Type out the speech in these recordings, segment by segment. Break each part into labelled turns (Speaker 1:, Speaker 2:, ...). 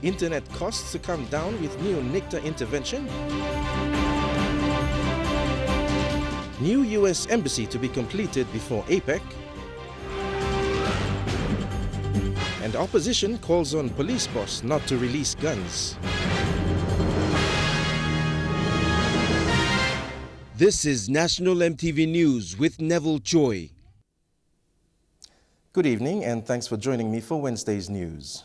Speaker 1: Internet costs to come down with new NICTA intervention. New U.S. Embassy to be completed before APEC. And opposition calls on police boss not to release guns.
Speaker 2: This is National EMTV News with Neville Choi.
Speaker 1: Good evening and thanks for joining me for Wednesday's news.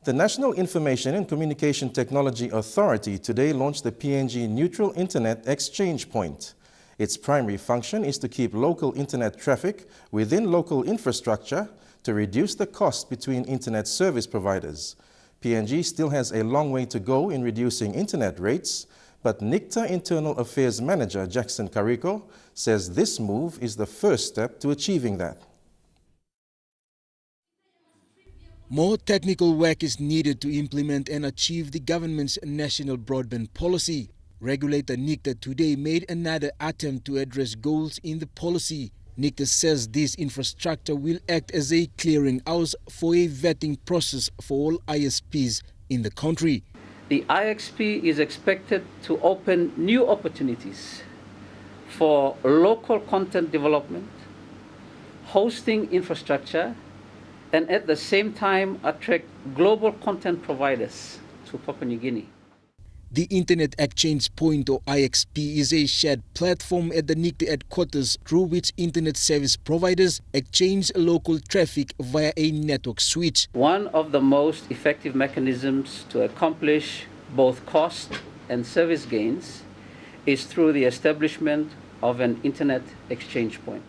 Speaker 1: The National Information and Communication Technology Authority today launched the PNG Neutral Internet Exchange Point. Its primary function is to keep local internet traffic within local infrastructure to reduce the cost between internet service providers. PNG still has a long way to go in reducing internet rates, but NICTA Internal Affairs Manager Jackson Carico says this move is the first step to achieving that.
Speaker 2: More technical work is needed to implement and achieve the government's national broadband policy. Regulator NICTA today made another attempt to address goals in the policy. NICTA says this infrastructure will act as a clearinghouse for a vetting process for all ISPs in the country.
Speaker 3: The IXP is expected to open new opportunities for local content development, hosting infrastructure, and at the same time attract global content providers to Papua New Guinea.
Speaker 2: The Internet Exchange Point, or IXP, is a shared platform at the NICTA headquarters through which internet service providers exchange local traffic via a network switch.
Speaker 3: One of the most effective mechanisms to accomplish both cost and service gains is through the establishment of an Internet Exchange Point.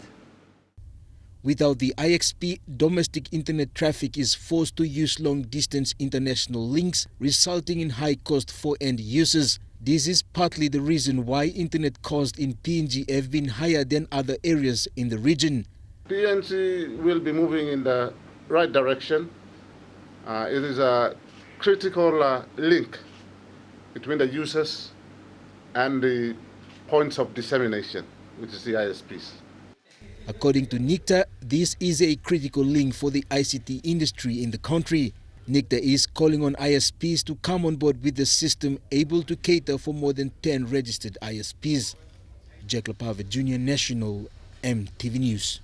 Speaker 2: Without the IXP, domestic internet traffic is forced to use long-distance international links, resulting in high cost for end users. This is partly the reason why internet costs in PNG have been higher than other areas in the region.
Speaker 4: PNG will be moving in the right direction. It is a critical link between the users and the points of dissemination, which is the ISPs.
Speaker 2: According to NICTA, this is a critical link for the ICT industry in the country. NICTA is calling on ISPs to come on board with the system able to cater for more than 10 registered ISPs. Jack Lapave Jr., National EMTV News.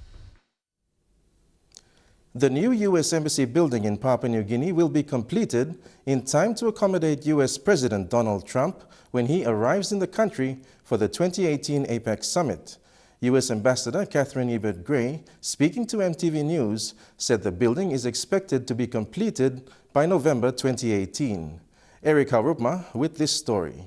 Speaker 1: The new U.S. Embassy building in Papua New Guinea will be completed in time to accommodate U.S. President Donald Trump when he arrives in the country for the 2018 APEC summit. U.S. Ambassador Catherine Ebert-Gray, speaking to EMTV News, said the building is expected to be completed by November 2018. Eric Harupma with this story.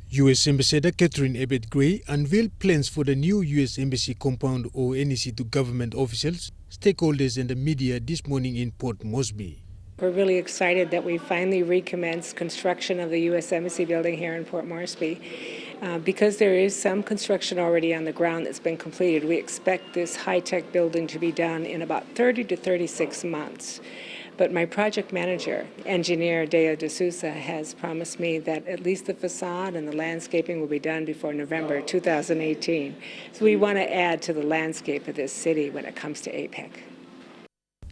Speaker 5: U.S. Ambassador Catherine Ebert-Gray unveiled plans for the new U.S. Embassy compound or NEC to government officials, stakeholders and the media this morning in Port Moresby.
Speaker 6: We're really excited that we finally recommenced construction of the U.S. Embassy building here in Port Moresby. Because there is some construction already on the ground that's been completed, we expect this high-tech building to be done in about 30 to 36 months. But my project manager, engineer Deo De Souza, has promised me that at least the facade and the landscaping will be done before November 2018. So we want to add to the landscape of this city when it comes to APEC.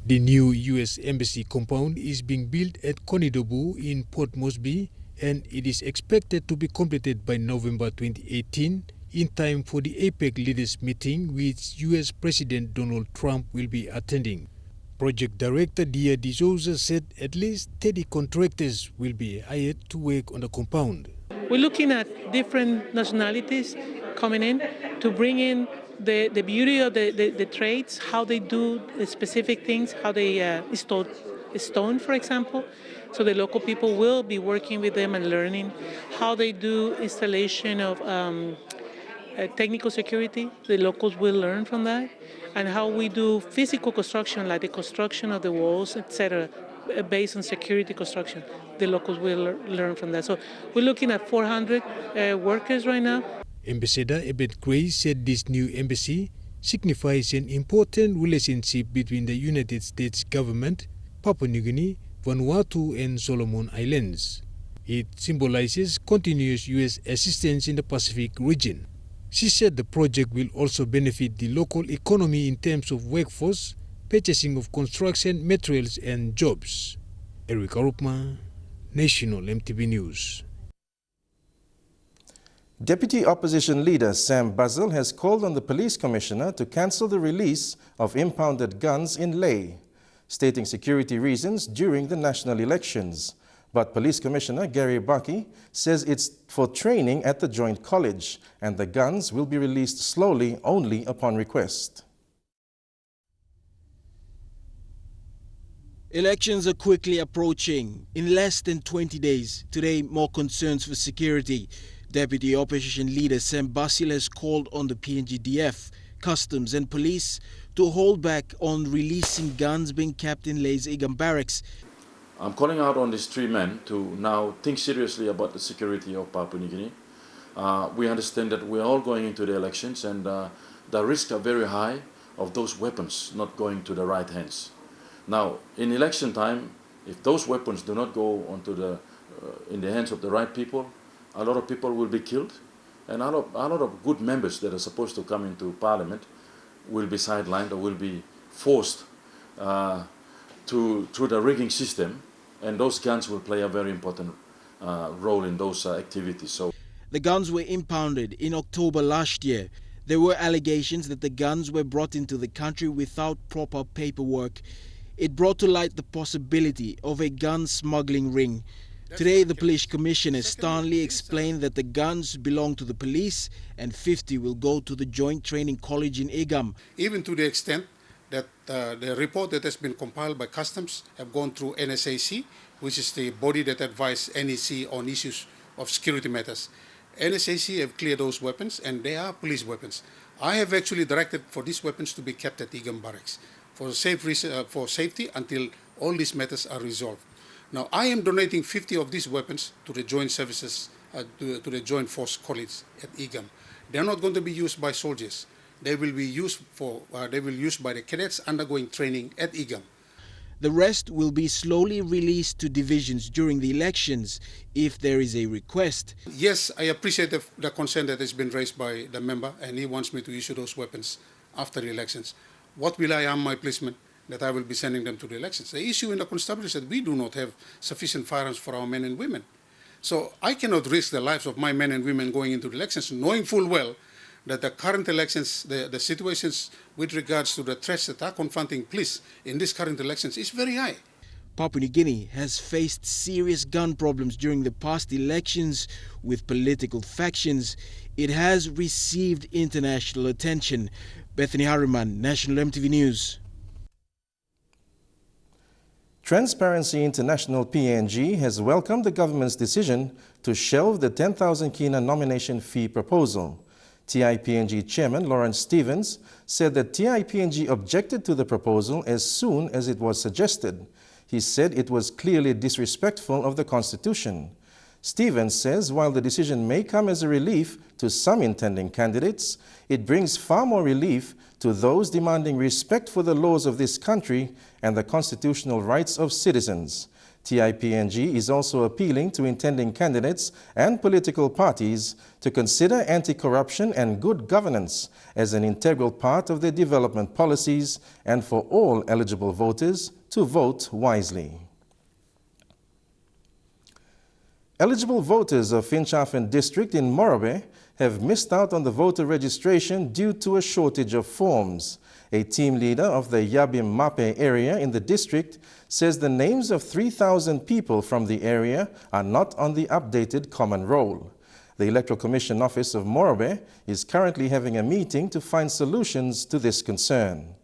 Speaker 5: The new U.S. Embassy compound is being built at Konidobu in Port Moresby, and it is expected to be completed by November 2018 in time for the APEC leaders meeting which U.S. President Donald Trump will be attending. Project Director Dia De Souza said at least 30 contractors will be hired to work on the compound.
Speaker 7: We're looking at different nationalities coming in to bring in the beauty of the trades, how they do the specific things, how they install stone, for example. So the local people will be working with them and learning how they do installation of technical security. The locals will learn from that. And how we do physical construction, like the construction of the walls, etc., based on security construction. The locals will learn from that. So we're looking at 400 workers right now.
Speaker 5: Ambassador Ebert-Gray said this new embassy signifies an important relationship between the United States government, Papua New Guinea, Vanuatu and Solomon Islands. It symbolizes continuous U.S. assistance in the Pacific region. She said the project will also benefit the local economy in terms of workforce, purchasing of construction materials and jobs. Eric Arupma, National MTV News.
Speaker 1: Deputy Opposition Leader Sam Basil has called on the Police Commissioner to cancel the release of impounded guns in Leh, stating security reasons during the national elections. But Police Commissioner Gary Bucky says it's for training at the Joint College and the guns will be released slowly only upon request.
Speaker 2: Elections are quickly approaching. In less than 20 days, today more concerns for security. Deputy Opposition Leader Sam Basil has called on the PNGDF, Customs and Police to hold back on releasing guns being kept in Leh's Igam barracks.
Speaker 8: I'm calling out on these three men to now think seriously about the security of Papua New Guinea. We understand that we're all going into the elections and the risks are very high of those weapons not going to the right hands. Now, in election time, if those weapons do not go in the hands of the right people, a lot of people will be killed, and a lot of good members that are supposed to come into Parliament will be sidelined or will be forced through the rigging system, and those guns will play a very important role in those activities. So,
Speaker 2: the guns were impounded in October last year. There were allegations that the guns were brought into the country without proper paperwork. It brought to light the possibility of a gun smuggling ring. Today, the Police Commissioner sternly explained that the guns belong to the police and 50 will go to the Joint Training College in Igam.
Speaker 9: Even to the extent that the report that has been compiled by Customs have gone through NSAC, which is the body that advises NEC on issues of security matters. NSAC have cleared those weapons and they are police weapons. I have actually directed for these weapons to be kept at Igam barracks for safety until all these matters are resolved. Now, I am donating 50 of these weapons to the Joint Services, to the Joint Force College at Igam. They are not going to be used by soldiers. They will be used by the cadets undergoing training at Igam.
Speaker 2: The rest will be slowly released to divisions during the elections if there is a request.
Speaker 9: Yes, I appreciate the concern that has been raised by the member, and he wants me to issue those weapons after the elections. What will I arm my policemen? That I will be sending them to the elections. The issue in the constabulary is that we do not have sufficient firearms for our men and women. So I cannot risk the lives of my men and women going into the elections, knowing full well that the current elections, the situations with regards to the threats that are confronting police in these current elections is very high.
Speaker 2: Papua New Guinea has faced serious gun problems during the past elections with political factions. It has received international attention. Bethany Harriman, National MTV News.
Speaker 1: Transparency International PNG has welcomed the government's decision to shelve the 10,000 kina nomination fee proposal. TIPNG Chairman Lawrence Stevens said that TIPNG objected to the proposal as soon as it was suggested. He said it was clearly disrespectful of the Constitution. Stevens says while the decision may come as a relief to some intending candidates, it brings far more relief to those demanding respect for the laws of this country and the constitutional rights of citizens. TIPNG is also appealing to intending candidates and political parties to consider anti-corruption and good governance as an integral part of their development policies and for all eligible voters to vote wisely. Eligible voters of Finchafen District in Morobe have missed out on the voter registration due to a shortage of forms. A team leader of the Yabim Mape area in the district says the names of 3,000 people from the area are not on the updated common roll. The Electoral Commission Office of Morobe is currently having a meeting to find solutions to this concern.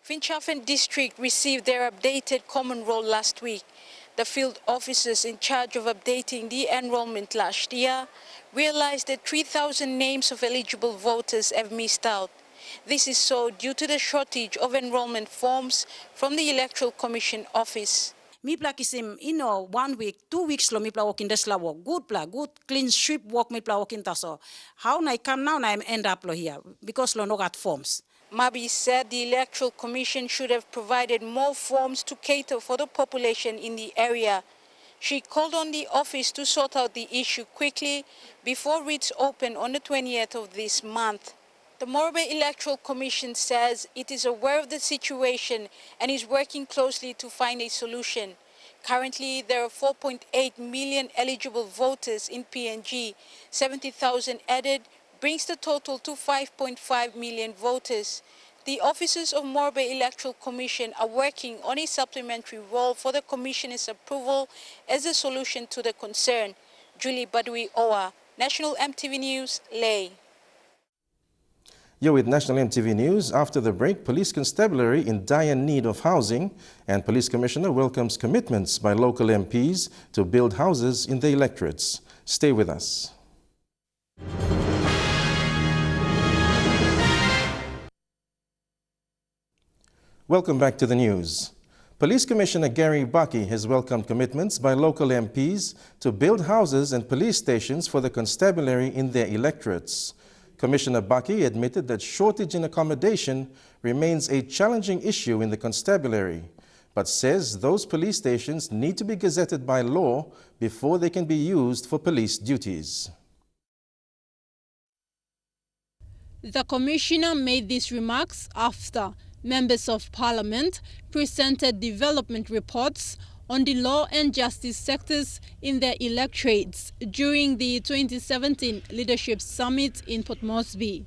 Speaker 10: Finchafen District received their updated common roll last week. The field officers in charge of updating the enrollment last year realized that 3,000 names of eligible voters have missed out. This is so due to the shortage of enrollment forms from the Electoral Commission office.
Speaker 11: Me pla kisim 1 week, 2 weeks lo me pla work in this la work. Good clean sweep work me pla work in taso. How na come now na end up lo here because lo no got forms.
Speaker 10: Mabi said the Electoral Commission should have provided more forms to cater for the population in the area. She called on the office to sort out the issue quickly before writs open on the 20th of this month. The Morbe Electoral Commission says it is aware of the situation and is working closely to find a solution. Currently, there are 4.8 million eligible voters in PNG. 70,000 added brings the total to 5.5 million voters. The officers of Morbe Electoral Commission are working on a supplementary role for the Commissioner's approval as a solution to the concern. Julie Badui Owa, National MTV News, Leh.
Speaker 1: You're with National MTV News. After the break, police constabulary in dire need of housing, and police commissioner welcomes commitments by local MPs to build houses in the electorates. Stay with us. Welcome back to the news. Police Commissioner Gary Bucky has welcomed commitments by local MPs to build houses and police stations for the constabulary in their electorates. Commissioner Bucky admitted that shortage in accommodation remains a challenging issue in the constabulary, but says those police stations need to be gazetted by law before they can be used for police duties.
Speaker 12: The Commissioner made these remarks after members of Parliament presented development reports on the law and justice sectors in their electorates during the 2017 Leadership Summit in Port Moresby.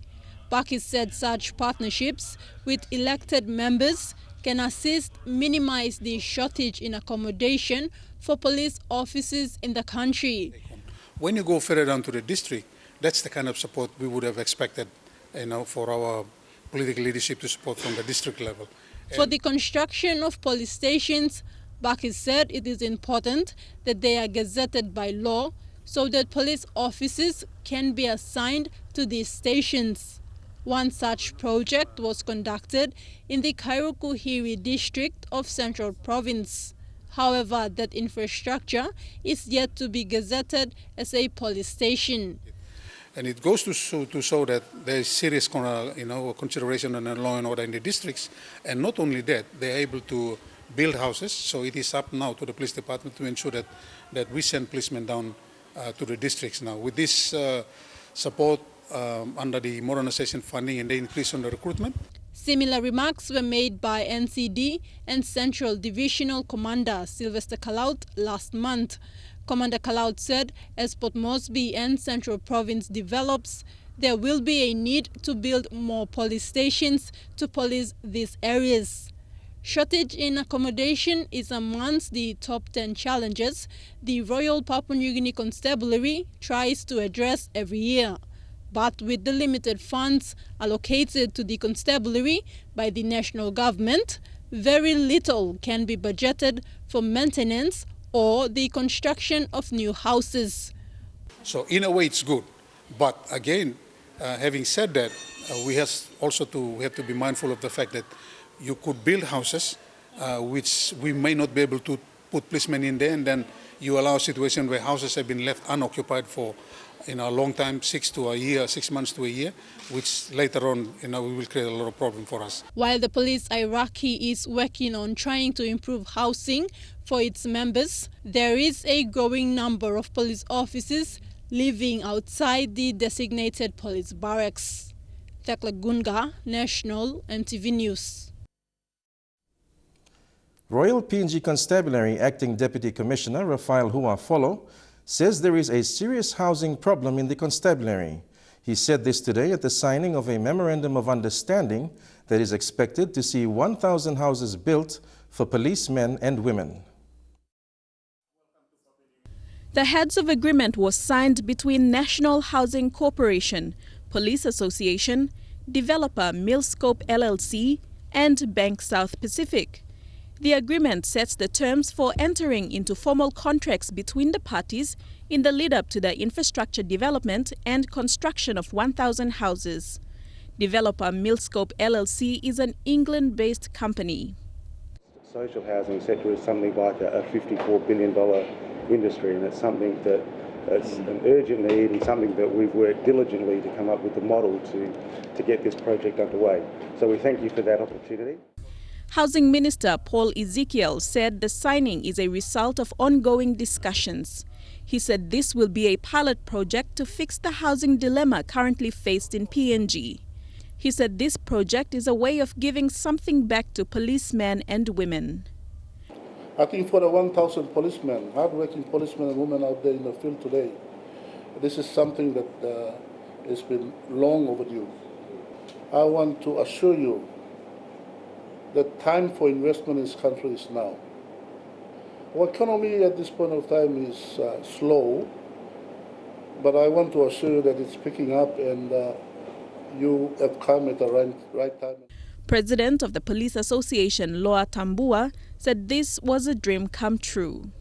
Speaker 12: Bucky said such partnerships with elected members can assist minimize the shortage in accommodation for police officers in the country.
Speaker 9: When you go further down to the district, that's the kind of support we would have expected, for our political leadership to support from the district level.
Speaker 12: For the construction of police stations, Bucky said it is important that they are gazetted by law so that police officers can be assigned to these stations. One such project was conducted in the Kairukuhiri district of Central Province. However, that infrastructure is yet to be gazetted as a police station.
Speaker 9: And it goes to show that there is serious consideration on the law and order in the districts. And not only that, they're able to build houses. So it is up now to the police department to ensure that we send policemen down to the districts now. With this support under the modernization funding and the increase on the recruitment.
Speaker 12: Similar remarks were made by NCD and Central Divisional Commander Sylvester Kalaut last month. Commander Kalaut said as Port Moresby and Central Province develops, there will be a need to build more police stations to police these areas. Shortage in accommodation is amongst the top 10 challenges the Royal Papua New Guinea Constabulary tries to address every year. But with the limited funds allocated to the constabulary by the national government, very little can be budgeted for maintenance or the construction of new houses.
Speaker 9: So in a way it's good, but again, having said that, we have to be mindful of the fact that you could build houses which we may not be able to put policemen in there, and then you allow a situation where houses have been left unoccupied for a long time, 6 months to a year, which later on will create a lot of problem for us.
Speaker 12: While the police hierarchy is working on trying to improve housing for its members, there is a growing number of police officers living outside the designated police barracks. Thekla Gunga, National MTV News.
Speaker 1: Royal PNG Constabulary Acting Deputy Commissioner Rafael Huafolo says there is a serious housing problem in the constabulary. He said this today at the signing of a memorandum of understanding that is expected to see 1,000 houses built for policemen and women.
Speaker 13: The heads of agreement was signed between National Housing Corporation, Police Association, developer Millscope LLC, and Bank South Pacific. The agreement sets the terms for entering into formal contracts between the parties in the lead-up to the infrastructure development and construction of 1,000 houses. Developer Millscope LLC is an England-based company.
Speaker 14: The social housing sector is something like a $54 billion industry, and it's something that's an urgent need and something that we've worked diligently to come up with the model to get this project underway. So we thank you for that opportunity.
Speaker 13: Housing Minister Paul Ezekiel said the signing is a result of ongoing discussions. He said this will be a pilot project to fix the housing dilemma currently faced in PNG. He said this project is a way of giving something back to policemen and women.
Speaker 15: I think for the 1,000 policemen, hardworking policemen and women out there in the field today, this is something that has been long overdue. I want to assure you that time for investment in this country is now. Our economy at this point of time is slow, but I want to assure you that it's picking up, and you have come at the right time.
Speaker 13: President of the Police Association, Loa Tambua, said this was a dream come true.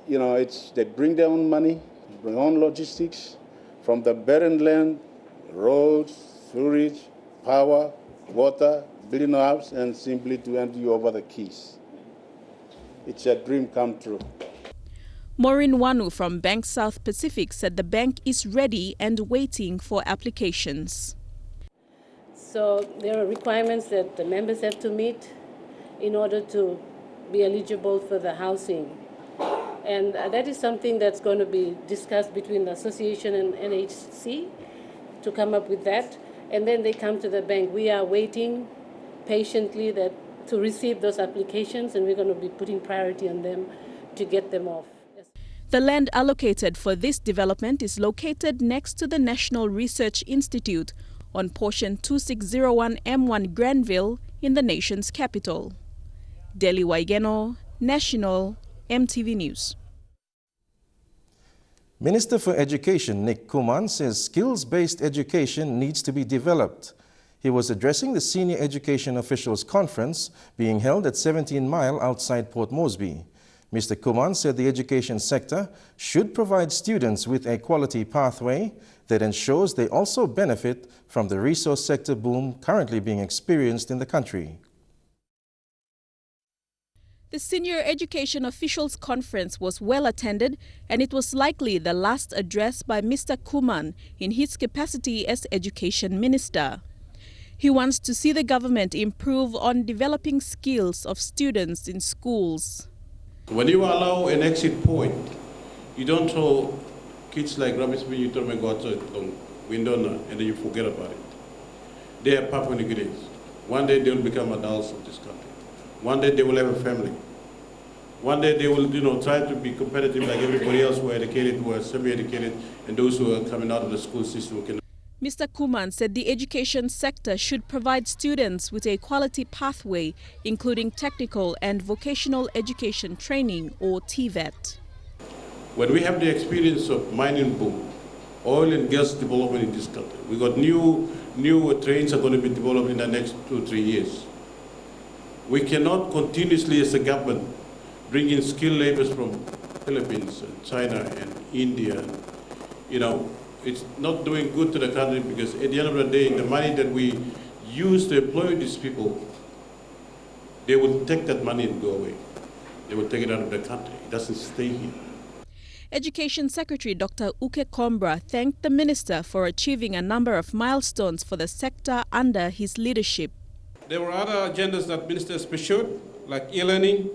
Speaker 16: You know, they bring their own money, bring own logistics from the barren land, roads, sewage, power, water, building a house, and simply to hand you over the keys. It's a dream come true.
Speaker 13: Maureen Wanu from Bank South Pacific said the bank is ready and waiting for applications.
Speaker 17: So there are requirements that the members have to meet in order to be eligible for the housing. And that is something that's going to be discussed between the association and NHC to come up with that. And then they come to the bank. We are waiting patiently to receive those applications, and we're going to be putting priority on them to get them off.
Speaker 13: The land allocated for this development is located next to the National Research Institute on portion 2601 M1 Granville in the nation's capital. Deli Waigeno, National, MTV News.
Speaker 1: Minister for Education Nick Kuman says skills-based education needs to be developed. He was addressing the Senior Education Officials Conference being held at 17 Mile outside Port Moresby. Mr. Kuman said the education sector should provide students with a quality pathway that ensures they also benefit from the resource sector boom currently being experienced in the country.
Speaker 13: The Senior Education Officials Conference was well attended, and it was likely the last address by Mr. Kuman in his capacity as Education Minister. He wants to see the government improve on developing skills of students in schools.
Speaker 18: When you allow an exit point, you don't throw kids like rubbish bin, you throw them and go outside the window and then you forget about it. They are Papua New Guineans. One day they will become adults of this country. One day they will have a family. One day they will, try to be competitive like everybody else who are educated, who are semi-educated, and those who are coming out of the school system.
Speaker 13: Mr. Kuman said the education sector should provide students with a quality pathway, including technical and vocational education training, or TVET.
Speaker 18: When we have the experience of mining boom, oil and gas development in this country, we got new trains are going to be developed in the next 2 or 3 years. We cannot continuously, as a government, bring in skilled laborers from Philippines and China and India. It's not doing good to the country, because at the end of the day, the money that we use to employ these people, they will take that money and go away. They will take it out of the country. It doesn't stay here.
Speaker 13: Education Secretary Dr. Uke Kombra thanked the minister for achieving a number of milestones for the sector under his leadership.
Speaker 18: There were other agendas that ministers pursued, like e-learning.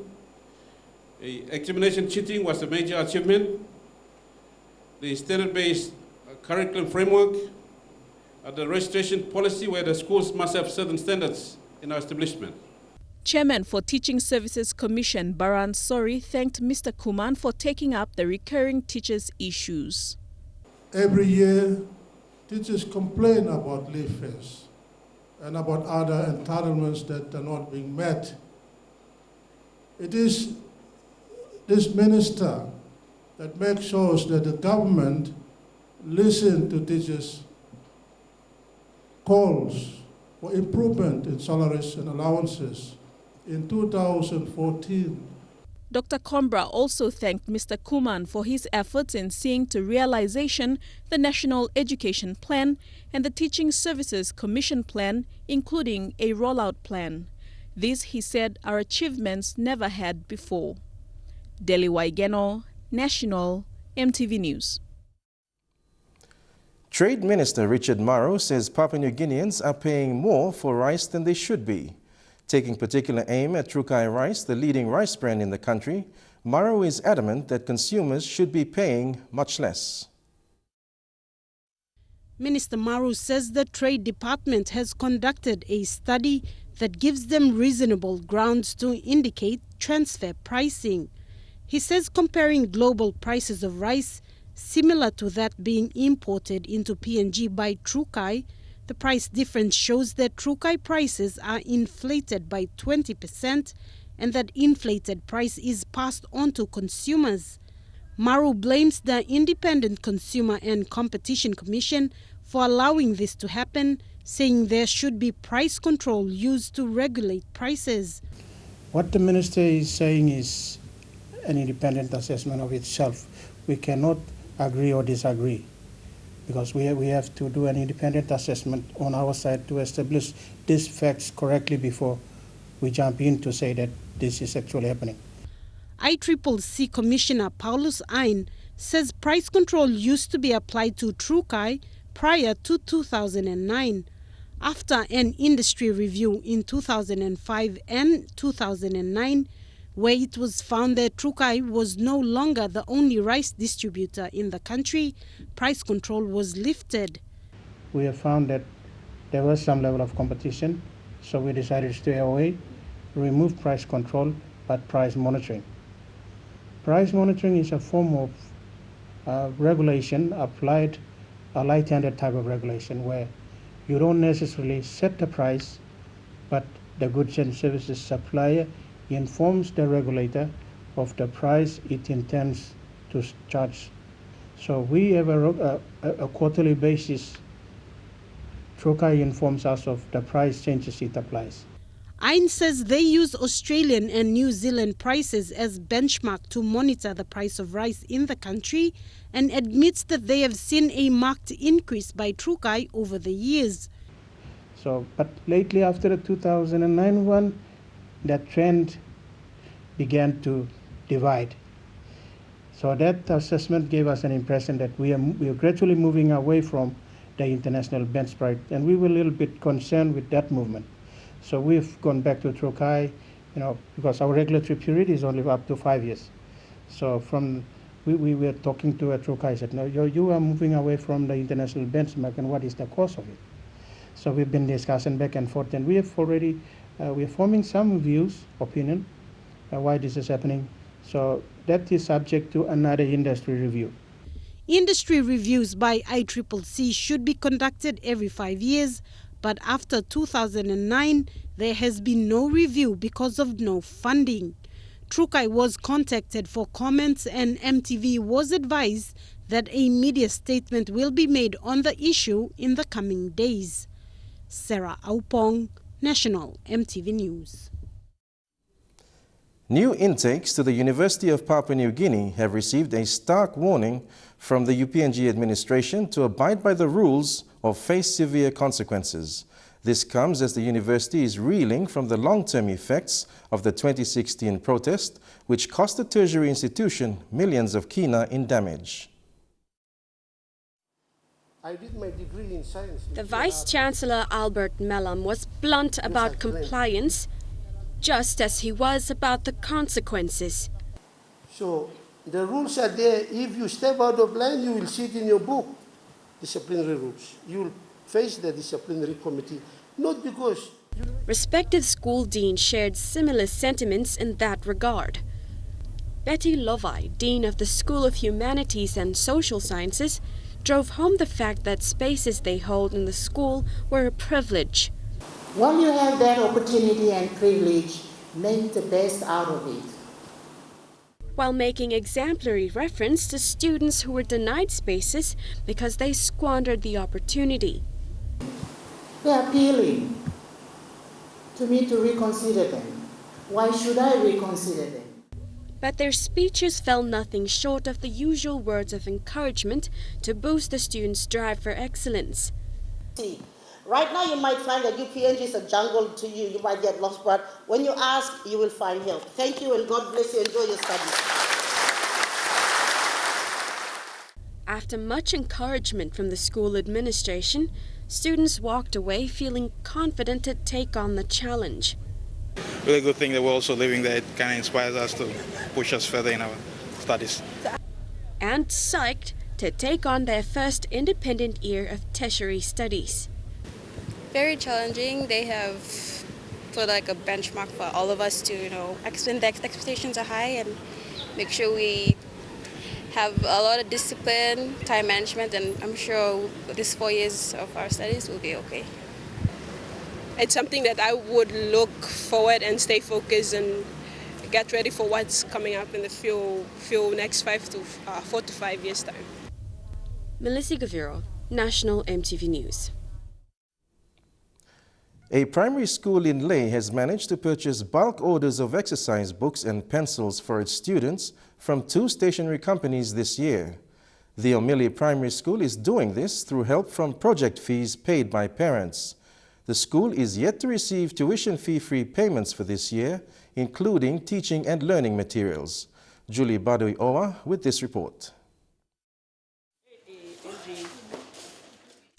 Speaker 18: Examination cheating was a major achievement. The standard-based curriculum framework, the registration policy where the schools must have certain standards in our establishment.
Speaker 13: Chairman for Teaching Services Commission Baran Sori thanked Mr. Kuman for taking up the recurring teachers' issues.
Speaker 19: Every year, teachers complain about leave fares and about other entitlements that are not being met. It is this minister that makes sure that the government listen to teachers' calls for improvement in salaries and allowances. In 2014,
Speaker 13: Dr. Kombra also thanked Mr. Kuman for his efforts in seeing to realization the National Education Plan and the Teaching Services Commission Plan, including a rollout plan. These, he said, are achievements never had before. Deli Waigeno, National, MTV News.
Speaker 1: Trade Minister Richard Maro says Papua New Guineans are paying more for rice than they should be. Taking particular aim at Trukai Rice, the leading rice brand in the country, Maro is adamant that consumers should be paying much less.
Speaker 20: Minister Maru says the Trade Department has conducted a study that gives them reasonable grounds to indicate transfer pricing. He says comparing global prices of rice, similar to that being imported into PNG by Trukai, the price difference shows that Trukai prices are inflated by 20% and that inflated price is passed on to consumers. Maru blames the Independent Consumer and Competition Commission for allowing this to happen, saying there should be price control used to regulate prices.
Speaker 21: What the minister is saying is an independent assessment of itself. We cannot agree or disagree because we have to do an independent assessment on our side to establish these facts correctly before we jump in to say that this is actually happening.
Speaker 20: ICCC Commissioner Paulus Ain says price control used to be applied to Trukai prior to 2009. After an industry review in 2005 and 2009, where it was found that Trukai was no longer the only rice distributor in the country, price control was lifted.
Speaker 21: We have found that there was some level of competition, so we decided to stay away, remove price control, but price monitoring. Price monitoring is a form of regulation applied, a light-handed type of regulation where you don't necessarily set the price, but the goods and services supplier informs the regulator of the price it intends to charge. So we have a quarterly basis. Trukai informs us of the price changes it applies.
Speaker 20: Ain says they use Australian and New Zealand prices as benchmark to monitor the price of rice in the country and admits that they have seen a marked increase by Trukai over the years.
Speaker 21: So, but lately after the 2009 one, that trend began to divide. So that assessment gave us an impression that we are gradually moving away from the international benchmark, and we were a little bit concerned with that movement. So we've gone back to Trukai, because our regulatory period is only up to 5 years. So we were talking to Trukai, said, no, you are moving away from the international benchmark, and what is the cause of it? So we've been discussing back and forth, and we have already, we're forming some opinion, why this is happening. So that is subject to another industry review.
Speaker 20: Industry reviews by ICCC should be conducted every 5 years, but after 2009, there has been no review because of no funding. Trukai was contacted for comments, and EMTV was advised that a media statement will be made on the issue in the coming days. Sarah Aupong, National EMTV News.
Speaker 1: New intakes to the University of Papua New Guinea have received a stark warning from the UPNG administration to abide by the rules or face severe consequences. This comes as the university is reeling from the long-term effects of the 2016 protest, which cost the tertiary institution millions of kina in damage.
Speaker 22: I did my degree in science.
Speaker 23: The Vice-Chancellor Albert Mellam was blunt about compliance, just as he was about the consequences.
Speaker 22: So the rules are there. If you step out of line, you will see it in your book, disciplinary rules. You will face the disciplinary committee, not because...
Speaker 23: Respective school deans shared similar sentiments in that regard. Betty Lovai, Dean of the School of Humanities and Social Sciences, drove home the fact that spaces they hold in the school were a privilege.
Speaker 24: While you have that opportunity and privilege, make the best out of it.
Speaker 23: While making exemplary reference to students who were denied spaces because they squandered the opportunity.
Speaker 24: They are appealing to me to reconsider them. Why should I reconsider them?
Speaker 23: But their speeches fell nothing short of the usual words of encouragement to boost the students' drive for excellence.
Speaker 24: See, right now you might find that UPNG is a jungle to you. You might get lost, but when you ask, you will find help. Thank you and God bless you. Enjoy your studies.
Speaker 23: After much encouragement from the school administration, students walked away feeling confident to take on the challenge.
Speaker 25: Really good thing that we're also living there. It kind of inspires us to push us further in our studies.
Speaker 23: And psyched to take on their first independent year of tertiary studies.
Speaker 3: Very challenging. They have put like a benchmark for all of us to, explain the expectations are high and make sure we have a lot of discipline, time management, and I'm sure these 4 years of our studies will be okay.
Speaker 4: It's something that I would look forward and stay focused and get ready for what's coming up in the few next 4 to 5 years time.
Speaker 23: Melissa Gaviro, National EMTV News.
Speaker 1: A primary school in Leh has managed to purchase bulk orders of exercise books and pencils for its students from 2 stationery companies this year. The Omili Primary School is doing this through help from project fees paid by parents. The school is yet to receive tuition fee-free payments for this year, including teaching and learning materials. Julie Badui Owa with this report.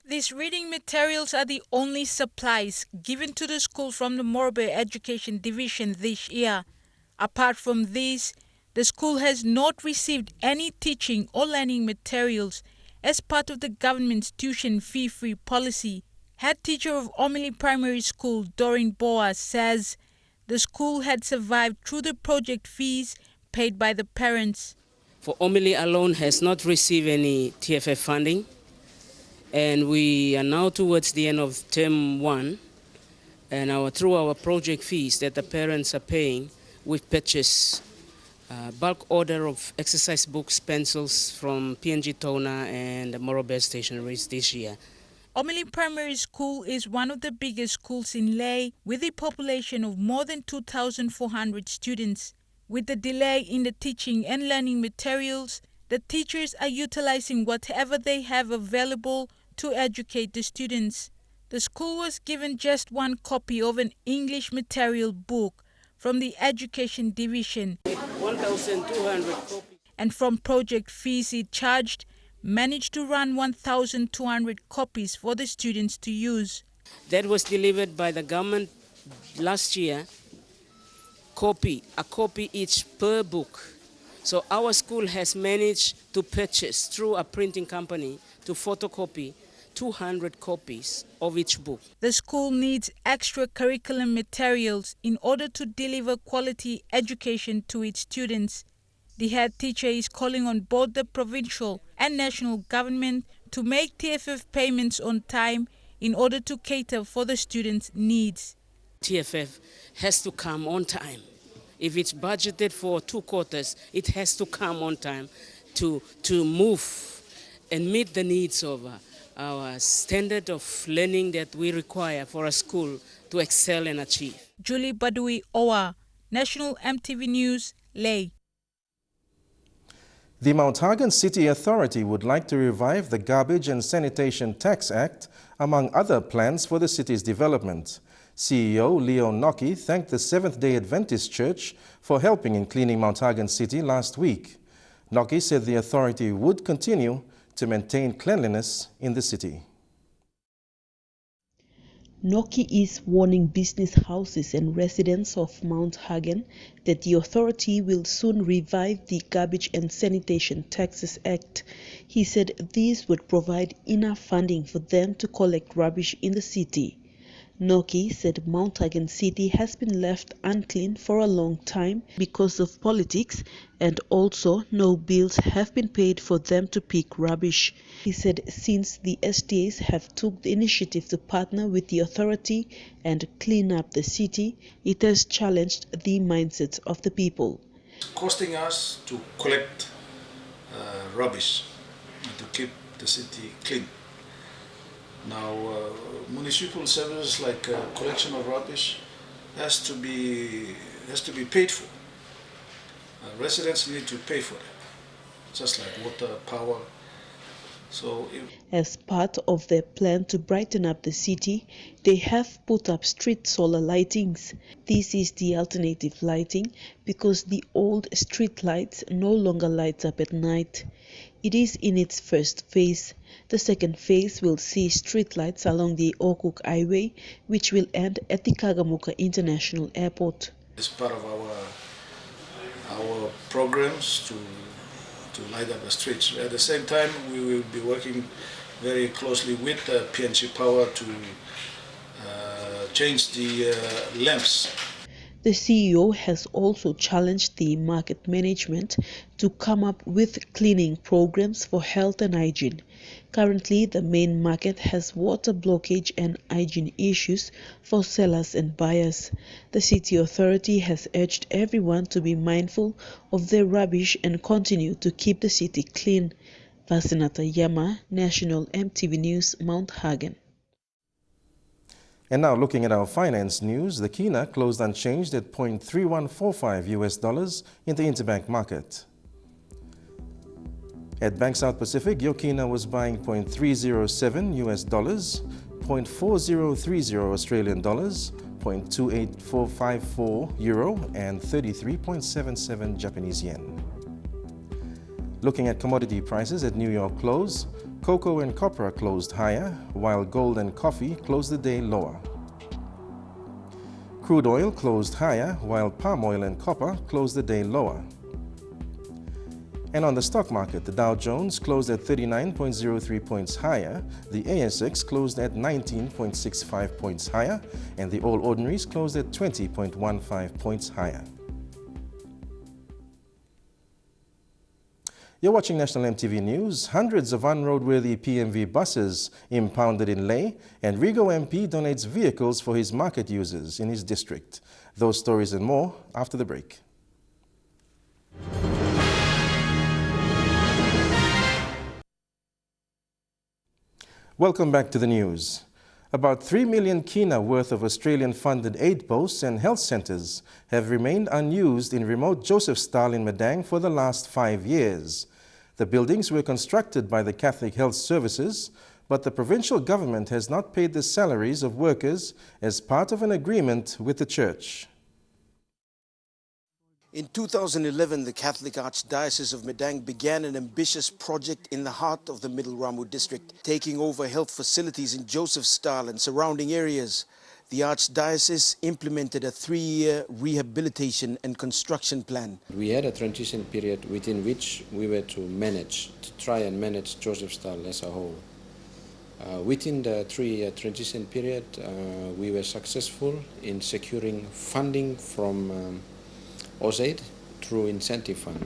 Speaker 5: These reading materials are the only supplies given to the school from the Morobe Education Division this year. Apart from these, the school has not received any teaching or learning materials as part of the government's tuition fee-free policy. Head teacher of Omili Primary School, Doreen Boa, says the school had survived through the project fees paid by the parents.
Speaker 6: For Omili alone has not received any TFF funding. And we are now towards the end of term 1, and through our project fees that the parents are paying, we've purchased bulk order of exercise books, pencils from PNG Toner and Morobe Stationeries this year.
Speaker 5: Omili Primary School is one of the biggest schools in Leh with a population of more than 2,400 students. With the delay in the teaching and learning materials, the teachers are utilizing whatever they have available to educate the students. The school was given just 1 copy of an English material book from the Education Division.
Speaker 6: 1,200 copies.
Speaker 5: And from project fees it charged, managed to run 1,200 copies for the students to use.
Speaker 6: That was delivered by the government last year, a copy each per book. So our school has managed to purchase through a printing company to photocopy 200 copies of each book.
Speaker 5: The school needs extra curriculum materials in order to deliver quality education to its students. The head teacher is calling on both the provincial and national government to make TFF payments on time in order to cater for the students' needs.
Speaker 6: TFF has to come on time. If it's budgeted for 2 quarters, it has to come on time to move and meet the needs of our standard of learning that we require for a school to excel and achieve.
Speaker 5: Julie Badui Owa, National EMTV News, Leh.
Speaker 1: The Mount Hagen City Authority would like to revive the Garbage and Sanitation Tax Act, among other plans for the city's development. CEO Leo Noki thanked the Seventh-day Adventist Church for helping in cleaning Mount Hagen City last week. Noki said the authority would continue to maintain cleanliness in the city.
Speaker 7: Noki is warning business houses and residents of Mount Hagen that the authority will soon revive the Garbage and Sanitation Taxes Act. He said this would provide enough funding for them to collect rubbish in the city. Noki said Mount Hagen City has been left unclean for a long time because of politics, and also no bills have been paid for them to pick rubbish. He said since the SDAs have took the initiative to partner with the authority and clean up the city, it has challenged the mindsets of the people.
Speaker 26: It's costing us to collect rubbish and to keep the city clean. Now, municipal services like collection of rubbish has to be paid for. Residents need to pay for it, just like water, power.
Speaker 7: As part of their plan to brighten up the city, they have put up street solar lightings. This is the alternative lighting because the old street lights no longer light up at night. It is in its first phase. The second phase will see street lights along the Okuk Highway, which will end at the Kagamuka International Airport.
Speaker 26: It's part of our programs to light up the streets. At the same time, we will be working very closely with PNG Power to change the lamps.
Speaker 7: The CEO has also challenged the market management to come up with cleaning programs for health and hygiene. Currently, the main market has water blockage and hygiene issues for sellers and buyers. The city authority has urged everyone to be mindful of their rubbish and continue to keep the city clean. Vasinata Yama, National EMTV News, Mount Hagen.
Speaker 1: And now looking at our finance news, the Kina closed unchanged at $0.3145 in the interbank market. At Bank South Pacific, your Kina was buying $0.307 $0.4030 Australian dollars, $0.28454 euro, and 33.77 Japanese yen. Looking at commodity prices at New York close, cocoa and copra closed higher, while gold and coffee closed the day lower. Crude oil closed higher, while palm oil and copper closed the day lower. And on the stock market, the Dow Jones closed at 39.03 points higher, the ASX closed at 19.65 points higher, and the All Ordinaries closed at 20.15 points higher. You're watching National EMTV News. Hundreds of unroadworthy PMV buses impounded in Lae, and Rigo MP donates vehicles for his market users in his district. Those stories and more after the break. Welcome back to the news. About 3 million Kina worth of Australian-funded aid posts and health centres have remained unused in remote Josephsthal in Madang for the last 5 years. The buildings were constructed by the Catholic Health Services, but the provincial government has not paid the salaries of workers as part of an agreement with the church.
Speaker 2: In 2011, the Catholic Archdiocese of Madang began an ambitious project in the heart of the Middle Ramu district, taking over health facilities in Josephsthal and surrounding areas. The Archdiocese implemented a 3-year rehabilitation and construction plan.
Speaker 8: We had a transition period within which we were to try and manage Josephsthal as a whole. Within the 3-year transition period, we were successful in securing funding from AUSAID through incentive fund.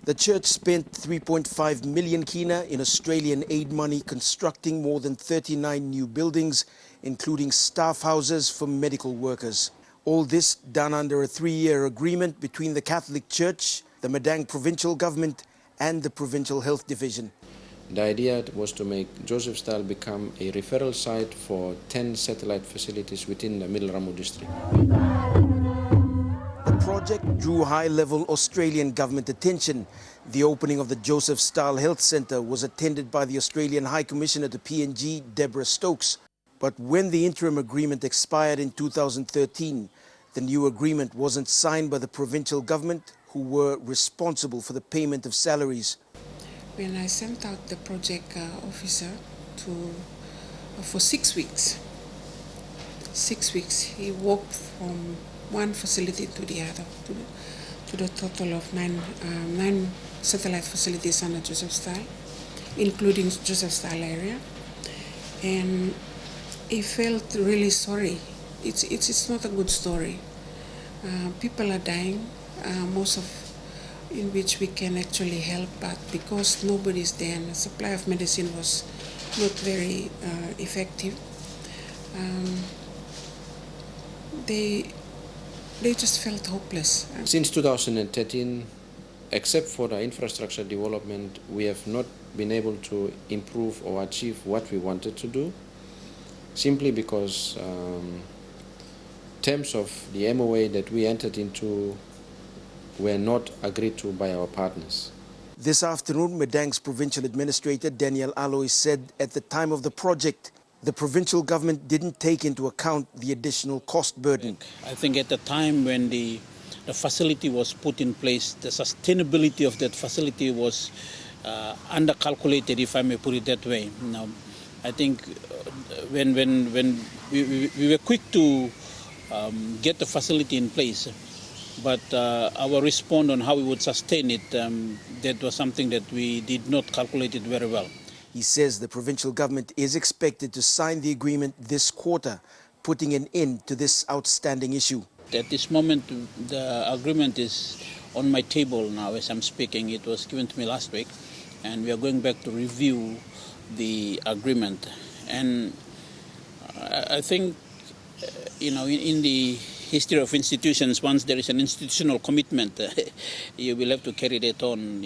Speaker 2: The church spent 3.5 million Kina in Australian aid money constructing more than 39 new buildings, including staff houses for medical workers. All this done under a 3-year agreement between the Catholic Church, the Madang Provincial Government and the Provincial Health Division.
Speaker 8: The idea was to make Josephsthal become a referral site for 10 satellite facilities within the Middle Ramu district.
Speaker 2: The project drew high-level Australian government attention. The opening of the Josephsthal Health Centre was attended by the Australian High Commissioner to PNG, Deborah Stokes. But when the interim agreement expired in 2013, the new agreement wasn't signed by the provincial government, who were responsible for the payment of salaries.
Speaker 9: When I sent out the project officer for 6 weeks, 6 weeks, he walked from one facility to the other, to the total of nine satellite facilities under Josephsthal, including Josephsthal area, and he felt really sorry. It's not a good story. People are dying, most of in which we can actually help, but because nobody's there and the supply of medicine was not very effective, they just felt hopeless.
Speaker 8: Since 2013, except for the infrastructure development, we have not been able to improve or achieve what we wanted to do, simply because terms of the MOA that we entered into were not agreed to by our partners.
Speaker 2: This afternoon, Madang's provincial administrator, Daniel Aloy, said at the time of the project, the provincial government didn't take into account the additional cost burden.
Speaker 10: I think at the time when the facility was put in place, the sustainability of that facility was undercalculated, if I may put it that way. Now, I think when we were quick to get the facility in place, but our response on how we would sustain it, that was something that we did not calculate it very well.
Speaker 2: He says the provincial government is expected to sign the agreement this quarter, putting an end to this outstanding issue.
Speaker 10: At this moment, the agreement is on my table now as I'm speaking. It was given to me last week, and we are going back to review the agreement. And I think, in the history of institutions, once there is an institutional commitment, you will have to carry that on,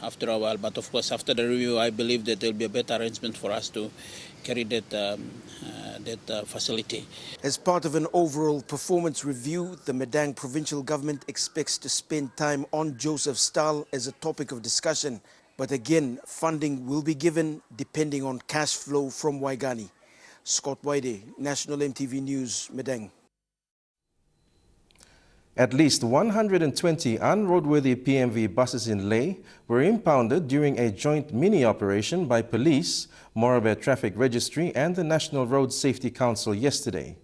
Speaker 10: after a while. But of course, after the review, I believe that there will be a better arrangement for us to carry that facility.
Speaker 2: As part of an overall performance review, the Madang provincial government expects to spend time on Joseph Staal as a topic of discussion. But again, funding will be given depending on cash flow from Waigani. Scott Waide, National EMTV News, Madang.
Speaker 1: At least 120 unroadworthy PMV buses in Leh were impounded during a joint mini-operation by police, Morobe Traffic Registry and the National Road Safety Council yesterday.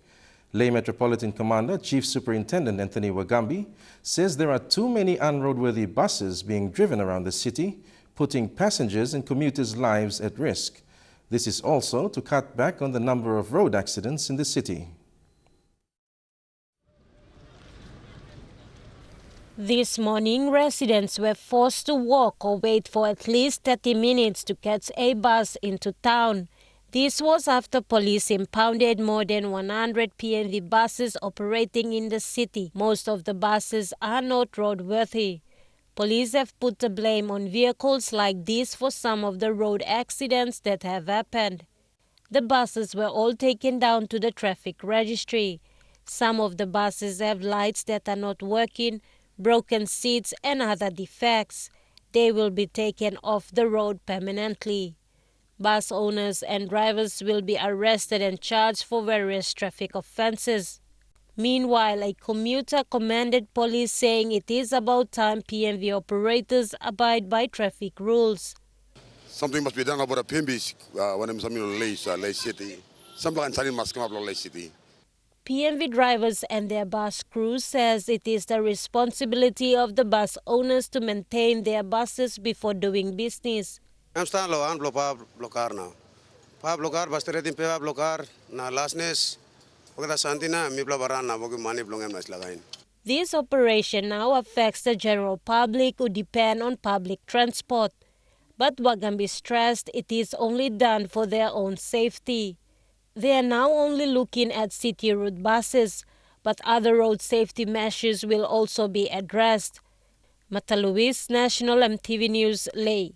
Speaker 1: Leh Metropolitan Commander Chief Superintendent Anthony Wagambi says there are too many unroadworthy buses being driven around the city, putting passengers and commuters' lives at risk. This is also to cut back on the number of road accidents in the city.
Speaker 11: This morning, residents were forced to walk or wait for at least 30 minutes to catch a bus into town. This was after police impounded more than 100 PMV buses operating in the city. Most of the buses are not roadworthy. Police have put the blame on vehicles like this for some of the road accidents that have happened. The buses were all taken down to the traffic registry. Some of the buses have lights that are not working, broken seats and other defects. They will be taken off the road permanently. Bus owners and drivers will be arrested and charged for various traffic offences. Meanwhile, a commuter commanded police saying it is about time PMV operators abide by traffic rules.
Speaker 12: Something must be done about the PMVs when I'm in Leh City. Something must come up in Leh City.
Speaker 11: PMV drivers and their bus crews says it is the responsibility of the bus owners to maintain their buses before doing business.
Speaker 14: I'm standing on blocar now. Pa blocar bus retin pe blocar na lastness. Ogda santina mi blabarana bogi mani blongem nas lagain.
Speaker 11: This operation now affects the general public who depend on public transport. But Wagambi stressed it is only done for their own safety. They are now only looking at city route buses, but other road safety measures will also be addressed. Mata Luis, National EMTV News, Leh.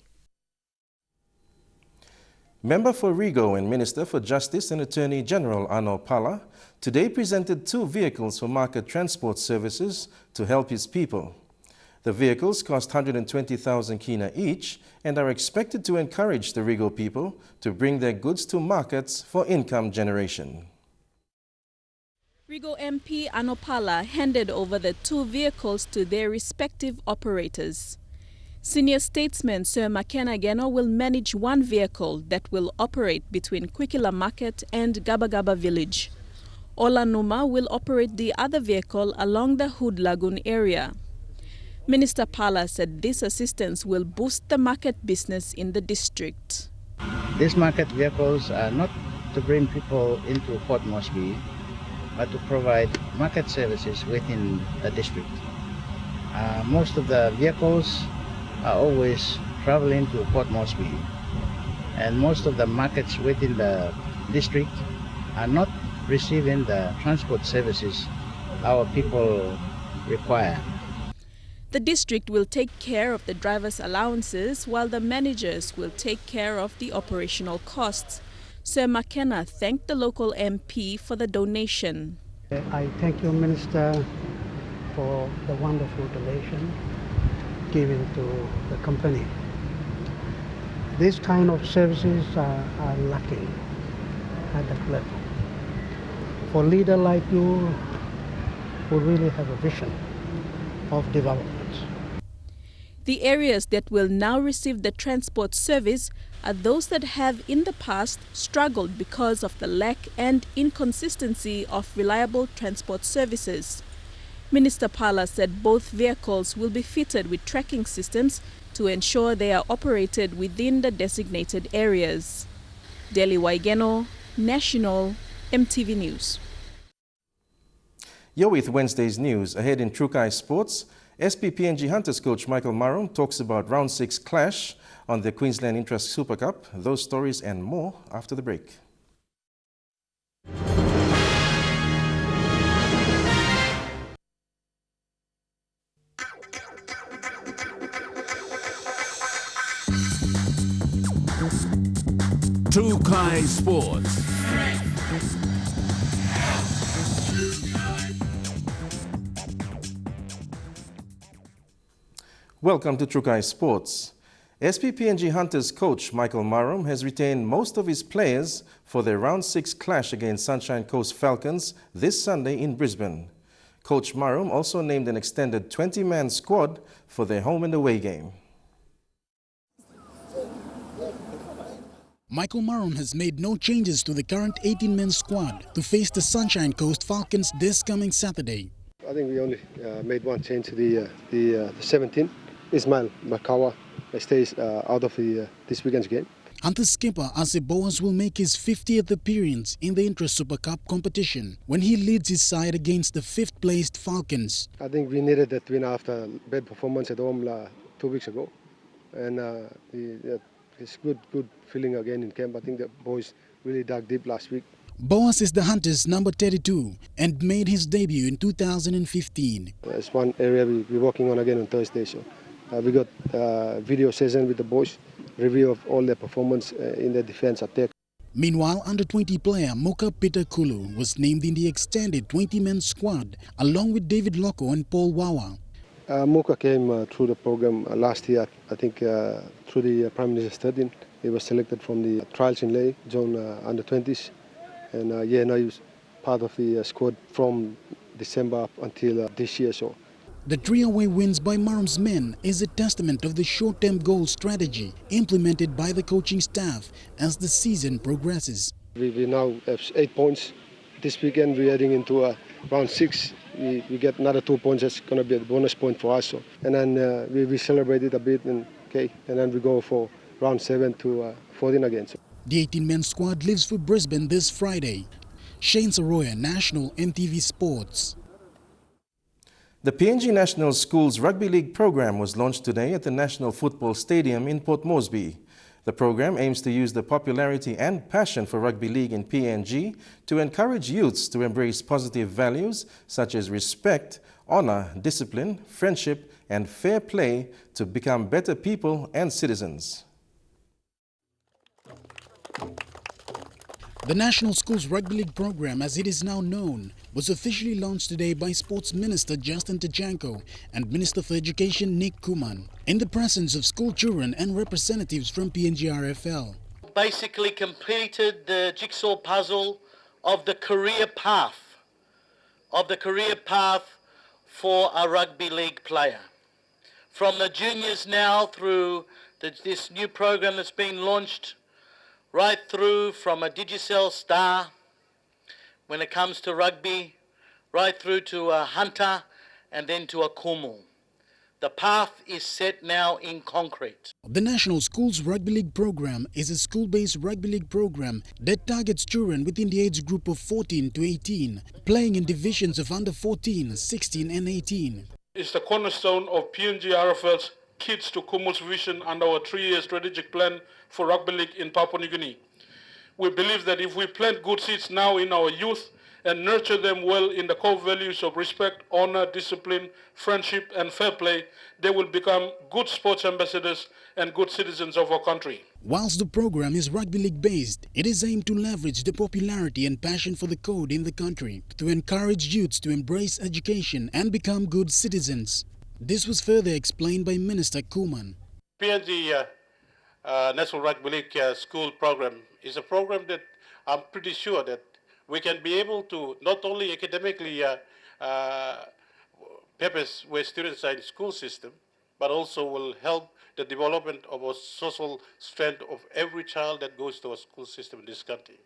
Speaker 1: Member for Rigo and Minister for Justice and Attorney General Ano Pala today presented 2 vehicles for market transport services to help his people. The vehicles cost 120,000 kina each and are expected to encourage the Rigo people to bring their goods to markets for income generation.
Speaker 13: Rigo MP Ano Pala handed over the 2 vehicles to their respective operators. Senior statesman Sir Makena Geno will manage 1 vehicle that will operate between Kwikila Market and Gabagaba Village. Ola Numa will operate the other vehicle along the Hood Lagoon area. Minister Pala said this assistance will boost the market business in the district.
Speaker 15: These market vehicles are not to bring people into Port Moresby, but to provide market services within the district. Most of the vehicles are always traveling to Port Moresby, and most of the markets within the district are not receiving the transport services our people require.
Speaker 13: The district will take care of the driver's allowances while the managers will take care of the operational costs. Sir McKenna thanked the local MP for the donation.
Speaker 16: I thank you, Minister, for the wonderful donation given to the company. These kind of services are lacking at that level. For a leader like you who really have a vision of development.
Speaker 13: The areas that will now receive the transport service are those that have in the past struggled because of the lack and inconsistency of reliable transport services. Minister Pala said both vehicles will be fitted with tracking systems to ensure they are operated within the designated areas. Delhi Waigeno, National, EMTV News.
Speaker 1: You're with Wednesday's news. Ahead in Trukai Sports, SPPNG Hunters coach Michael Marum talks about Round 6 clash on the Queensland Intra Super Cup. Those stories and more after the break.
Speaker 17: Trukai Sports.
Speaker 1: Welcome to Trukai Sports. SPPNG Hunters coach Michael Marum has retained most of his players for their Round 6 clash against Sunshine Coast Falcons this Sunday in Brisbane. Coach Marum also named an extended 20-man squad for their home and away game.
Speaker 18: Michael Marum has made no changes to the current 18-man squad to face the Sunshine Coast Falcons this coming Saturday.
Speaker 19: I think we only made one change to the 17. Ismail Makawa stays out of this weekend's game.
Speaker 18: Hunter skipper Ase Boas will make his 50th appearance in the Intra Super Cup competition when he leads his side against the 5th-placed Falcons.
Speaker 19: I think we needed that win after bad performance at home 2 weeks ago, and it's good feeling again in camp. I think the boys really dug deep last week.
Speaker 18: Boas is the Hunters' number 32 and made his debut in 2015.
Speaker 19: It's one area we're working on again on Thursday. So we got video session with the boys, review of all their performance in the defense attack.
Speaker 18: Meanwhile, under-20 player Moka Peter Kulu was named in the extended 20-man squad along with David Loko and Paul Wawa.
Speaker 19: Moka came through the program last year, I think through the Prime Minister's 13. He was selected from the trials in Ley, zone under-20s. And now he was part of the squad from December up until this year. So
Speaker 18: the 3 away wins by Marum's men is a testament of the short-term goal strategy implemented by the coaching staff as the season progresses.
Speaker 19: We now have 8 points. This weekend we're heading into round 6. We get another 2 points. That's going to be a bonus point for us. So, and then we celebrate it a bit, and then we go for round 7 to 14 again. So.
Speaker 18: The 18-man squad leaves for Brisbane this Friday. Shane Saroya, National EMTV Sports.
Speaker 1: The PNG National Schools Rugby League program was launched today at the National Football Stadium in Port Moresby. The program aims to use the popularity and passion for rugby league in PNG to encourage youths to embrace positive values such as respect, honor, discipline, friendship, and fair play to become better people and citizens.
Speaker 18: The National Schools Rugby League program, as it is now known, was officially launched today by Sports Minister Justin Tajanko and Minister for Education Nick Kuman in the presence of school children and representatives from PNGRFL.
Speaker 20: Basically completed the jigsaw puzzle of the career path for a rugby league player. From the juniors now through this new program that's been launched, right through from a Digicel star when it comes to rugby, right through to a hunter and then to a kumu. The path is set now in concrete.
Speaker 18: The National Schools Rugby League program is a school-based rugby league program that targets children within the age group of 14 to 18, playing in divisions of under 14, 16 and 18.
Speaker 21: It's the cornerstone of PNGRFL's Kids to Kumu's vision and our 3-year strategic plan for rugby league in Papua New Guinea. We believe that if we plant good seeds now in our youth and nurture them well in the core values of respect, honor, discipline, friendship and fair play, they will become good sports ambassadors and good citizens of our country.
Speaker 18: Whilst the program is rugby league based, it is aimed to leverage the popularity and passion for the code in the country to encourage youths to embrace education and become good citizens. This was further explained by Minister Kuman.
Speaker 21: PNG National Rugby League School Program is a program that I'm pretty sure that we can be able to not only academically purpose where students are in school system, but also will help the development of a social strength of every child that goes to a school system in this country.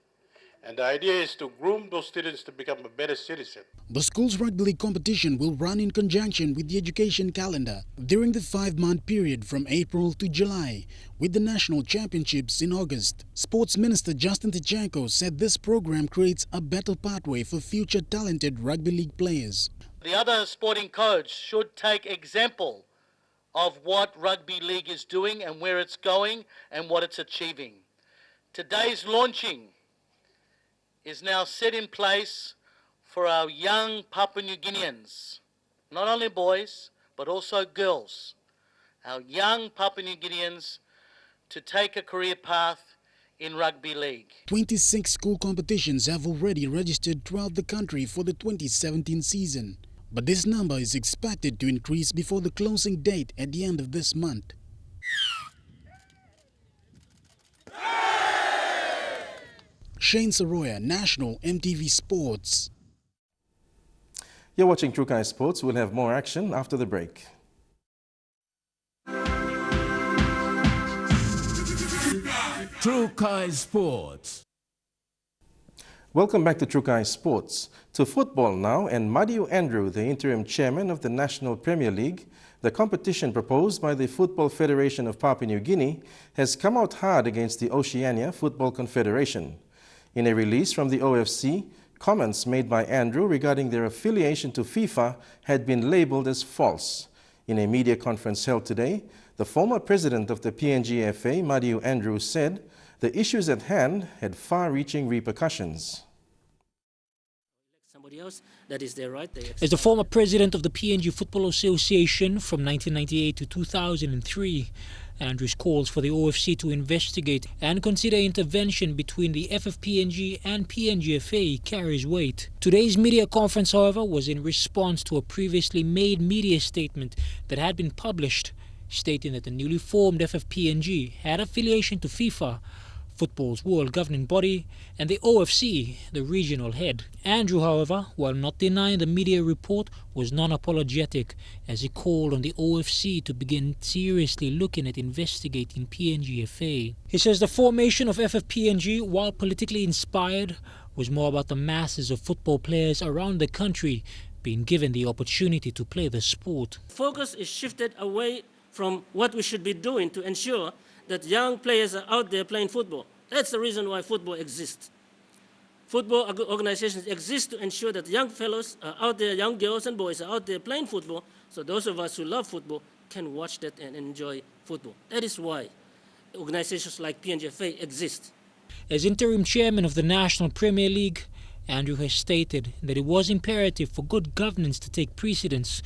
Speaker 21: And the idea is to groom those students to become a better citizen.
Speaker 18: The school's rugby league competition will run in conjunction with the education calendar during the 5-month period from April to July, with the national championships in August. Sports Minister Justin Tichenko said this program creates a better pathway for future talented rugby league players.
Speaker 20: The other sporting codes should take example of what rugby league is doing and where it's going and what it's achieving. Today's launching is now set in place for our young Papua New Guineans, not only boys, but also girls, our young Papua New Guineans to take a career path in rugby league.
Speaker 18: 26 school competitions have already registered throughout the country for the 2017 season, but this number is expected to increase before the closing date at the end of this month. Shane Soroya, National EMTV Sports.
Speaker 1: You're watching Trukai Sports. We'll have more action after the break.
Speaker 17: Trukai Sports.
Speaker 1: Welcome back to Trukai Sports. To football now, and Madiu Andrew, the interim chairman of the National Premier League, the competition proposed by the Football Federation of Papua New Guinea, has come out hard against the Oceania Football Confederation. In a release from the OFC, comments made by Andrew regarding their affiliation to FIFA had been labeled as false. In a media conference held today, the former president of the PNGFA, Madiu Andrew, said the issues at hand had far-reaching repercussions.
Speaker 3: Somebody else, that is their right.
Speaker 4: As the former president of the PNG Football Association from 1998 to 2003, Andrews calls for the OFC to investigate and consider intervention between the FFPNG and PNGFA carries weight. Today's media conference, however, was in response to a previously made media statement that had been published, stating that the newly formed FFPNG had affiliation to FIFA, football's world governing body, and the OFC, the regional head. Andrew, however, while not denying the media report, was non-apologetic as he called on the OFC to begin seriously looking at investigating PNGFA. He says the formation of FFPNG, while politically inspired, was more about the masses of football players around the country being given the opportunity to play the sport.
Speaker 3: Focus is shifted away from what we should be doing to ensure that young players are out there playing football. That's the reason why football exists. Football organizations exist to ensure that young fellows are out there, young girls and boys are out there playing football, so those of us who love football can watch that and enjoy football. That is why organizations like PNGFA exist.
Speaker 4: As interim chairman of the National Premier League, Andrew has stated that it was imperative for good governance to take precedence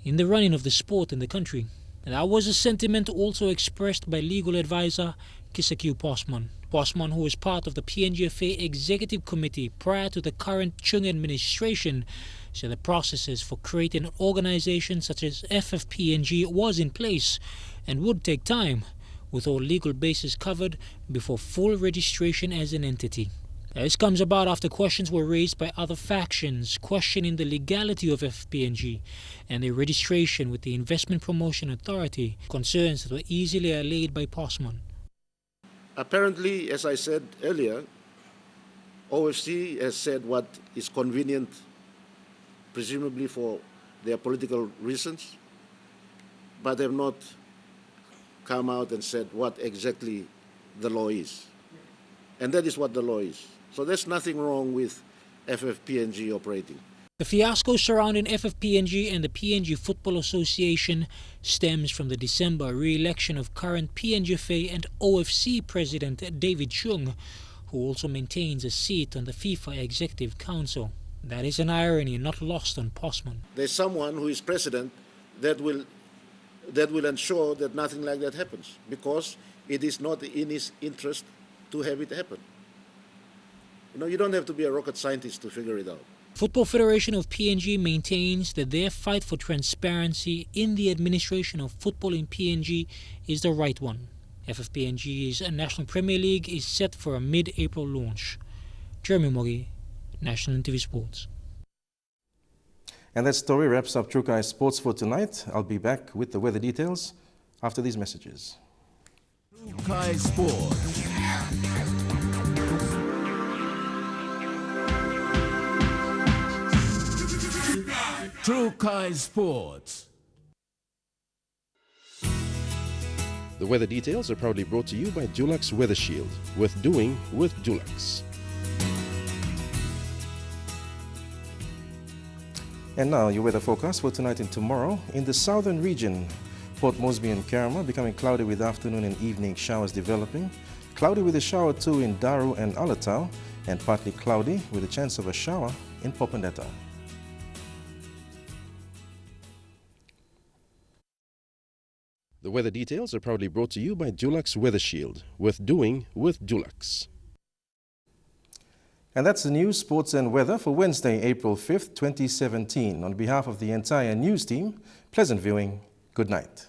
Speaker 4: in the running of the sport in the country. And that was a sentiment also expressed by legal advisor Kisakyu Posman. Posman, who was part of the PNGFA Executive Committee prior to the current Chung administration, said the processes for creating an organization such as FFPNG was in place and would take time, with all legal bases covered before full registration as an entity. This comes about after questions were raised by other factions questioning the legality of FPNG and their registration with the Investment Promotion Authority, concerns that were easily allayed by Posman.
Speaker 22: Apparently, as I said earlier, OFC has said what is convenient, presumably for their political reasons, but have not come out and said what exactly the law is. And that is what the law is. So there's nothing wrong with FFPNG operating.
Speaker 4: The fiasco surrounding FFPNG and the PNG Football Association stems from the December re-election of current PNGFA and OFC President David Chung, who also maintains a seat on the FIFA Executive Council. That is an irony not lost on Posman.
Speaker 22: There's someone who is president that will ensure that nothing like that happens, because it is not in his interest to have it happen. You know, you don't have to be a rocket scientist to figure it out.
Speaker 4: Football Federation of PNG maintains that their fight for transparency in the administration of football in PNG is the right one. FFPNG's National Premier League is set for a mid-April launch. Jeremy Mogi, National EMTV Sports.
Speaker 1: And that story wraps up Trukai Sports for tonight. I'll be back with the weather details after these messages.
Speaker 17: Trukai Sports. True Kai Sports.
Speaker 1: The weather details are proudly brought to you by Dulux Weather Shield. Worth doing with Dulux. And now your weather forecast for tonight and tomorrow. In the southern region, Port Moresby and Karama becoming cloudy with afternoon and evening showers developing. Cloudy with a shower too in Daru and Alatau, and partly cloudy with a chance of a shower in Popondetta. The weather details are proudly brought to you by Dulux Weather Shield. Worth doing with Dulux. And that's the news, sports and weather for Wednesday, April 5th, 2017. On behalf of the entire news team, pleasant viewing. Good night.